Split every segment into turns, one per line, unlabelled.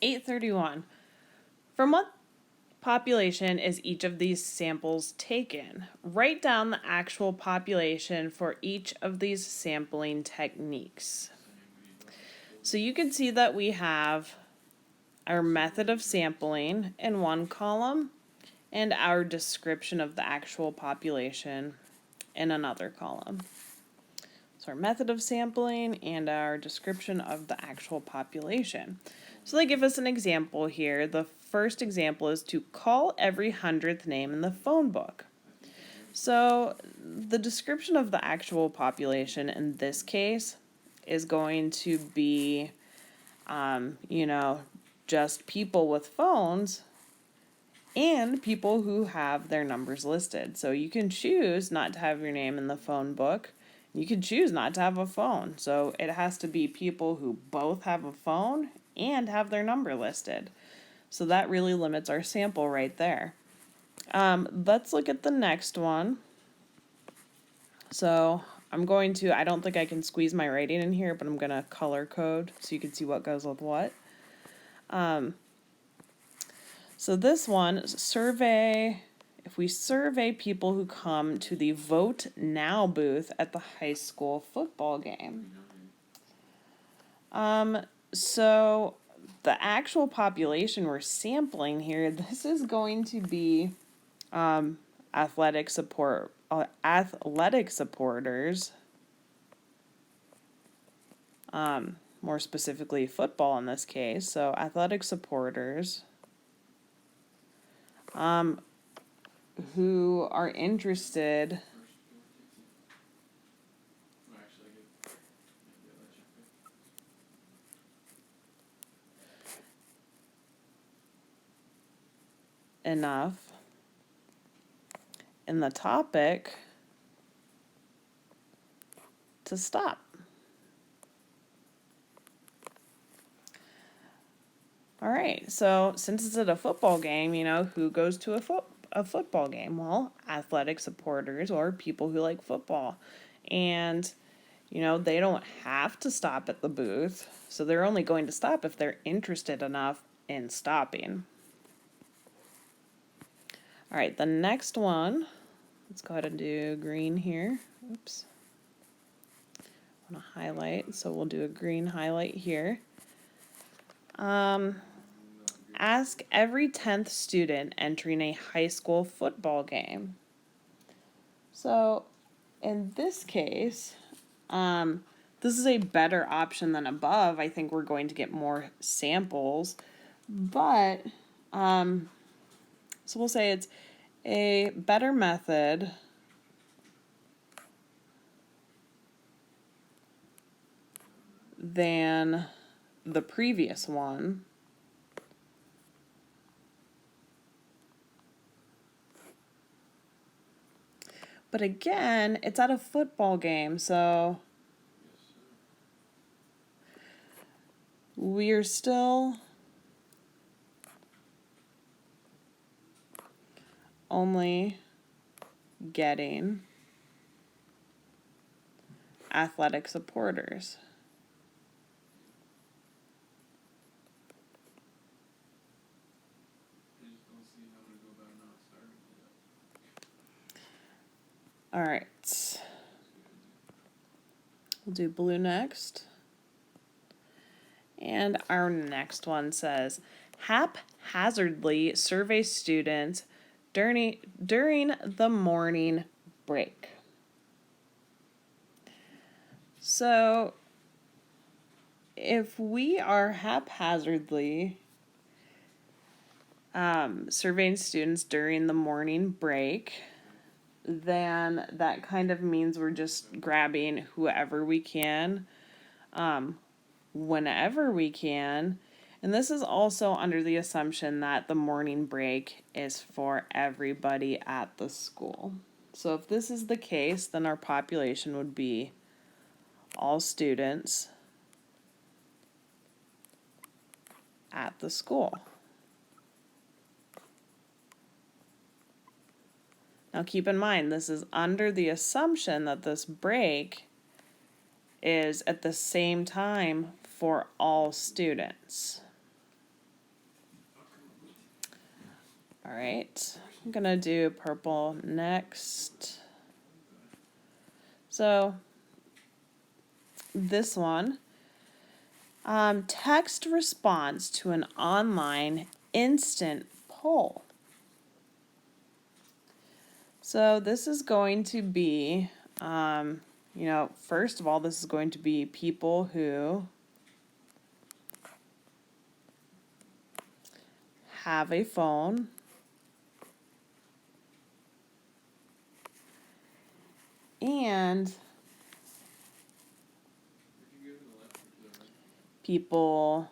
831. From what population is each of these samples taken? Write down the actual population for each of these sampling techniques. So you can see that we have our method of sampling in one column and our description of the actual population in another column. So our method of sampling and our description of the actual population. So they give us an example here. The first example is to call every 100th name in the phone book. So the description of the actual population in this case is going to be, just people with phones and people who have their numbers listed. So you can choose not to have your name in the phone book. You can choose not to have a phone. So it has to be people who both have a phone and have their number listed. So that really limits our sample right there. Let's look at the next one. So I don't think I can squeeze my writing in here, but I'm going to color code so you can see what goes with what. So this one, if we survey people who come to the Vote Now booth at the high school football game. So the actual population we're sampling here, this is going to be athletic supporters, more specifically football in this case. So athletic supporters who are interested enough in the topic to stop. All right, so since it's at a football game, who goes to a football game? Well, athletic supporters or people who like football. And, they don't have to stop at the booth, so they're only going to stop if they're interested enough in stopping. All right, the next one, let's go ahead and do green here. Oops. I want to highlight, so we'll do a green highlight here. Ask every 10th student entering a high school football game. So in this case, this is a better option than above. I think we're going to get more samples, but so we'll say it's a better method than the previous one. But again, it's at a football game, so we're still only getting athletic supporters. All right, we'll do blue next. And our next one says, haphazardly survey students during the morning break. So if we are haphazardly surveying students during the morning break, then that kind of means we're just grabbing whoever we can, whenever we can. And this is also under the assumption that the morning break is for everybody at the school. So if this is the case, then our population would be all students at the school. Now keep in mind, this is under the assumption that this break is at the same time for all students. All right, I'm gonna do purple next. So this one, text response to an online instant poll. So this is going to be, first of all, this is going to be people who have a phone and people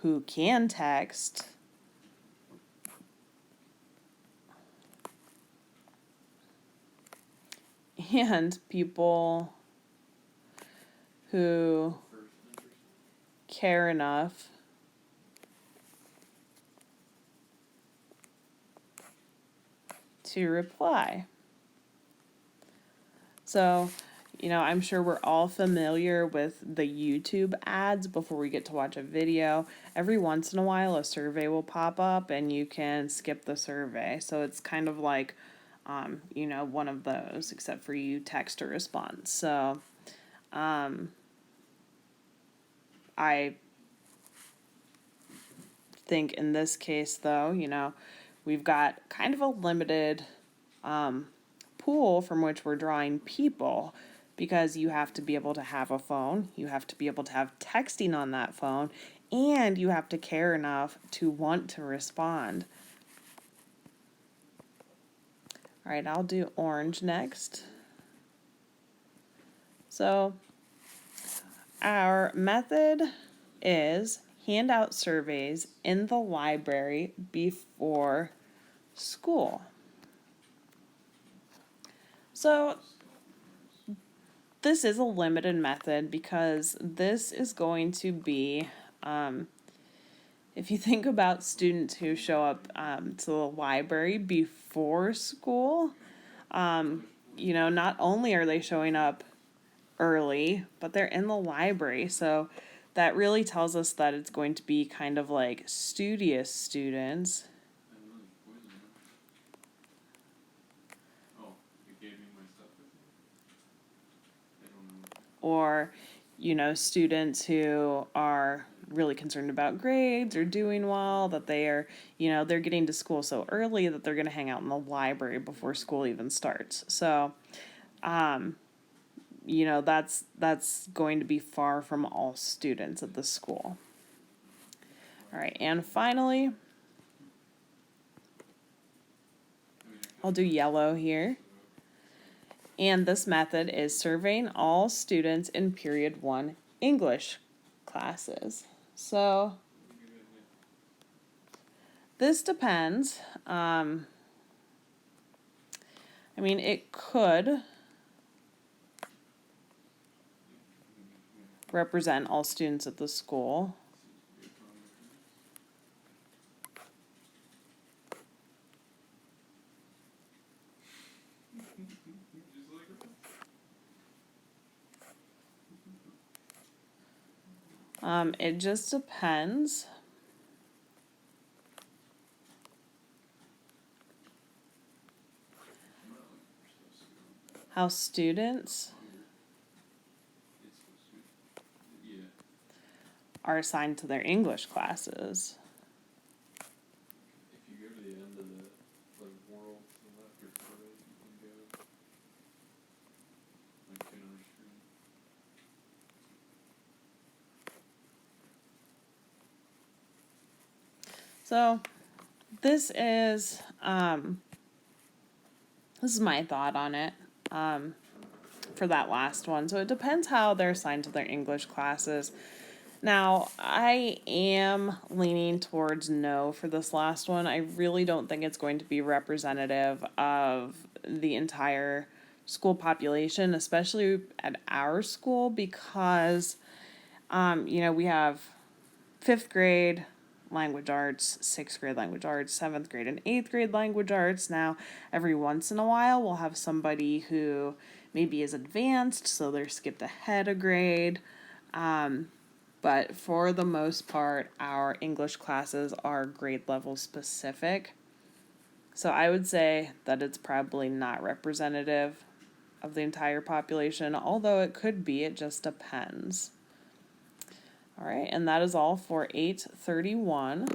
who can text and people who care enough to reply. So, I'm sure we're all familiar with the YouTube ads before we get to watch a video. Every once in a while, a survey will pop up and you can skip the survey. So it's kind of like, one of those, except for you text a response. So, I think in this case, though, we've got kind of a limited pool from which we're drawing people, because you have to be able to have a phone, you have to be able to have texting on that phone, and you have to care enough to want to respond. All right, I'll do orange next. So our method is hand out surveys in the library before school. So this is a limited method because this is going to be, if you think about students who show up to the library before school, not only are they showing up early, but they're in the library. So that really tells us that it's going to be kind of like studious students. Or, students who are really concerned about grades or doing well, that they are, they're getting to school so early that they're going to hang out in the library before school even starts. So, that's going to be far from all students at the school. All right, and finally, I'll do yellow here. And this method is surveying all students in period 1 English classes. So this depends. It could represent all students at the school. It just depends. How students are assigned to their English classes.
If you go to the end of the world to the left or further, you can go like 2 on screen.
So this is my thought on it for that last one. So it depends how they're assigned to their English classes. Now, I am leaning towards no for this last one. I really don't think it's going to be representative of the entire school population, especially at our school, because, we have 5th grade language arts, 6th grade language arts, 7th grade and 8th grade language arts. Now, every once in a while, we'll have somebody who maybe is advanced, so they're skipped ahead a grade. But but for the most part, our English classes are grade level specific. So I would say that it's probably not representative of the entire population, although it could be, it just depends. All right, and that is all for 831.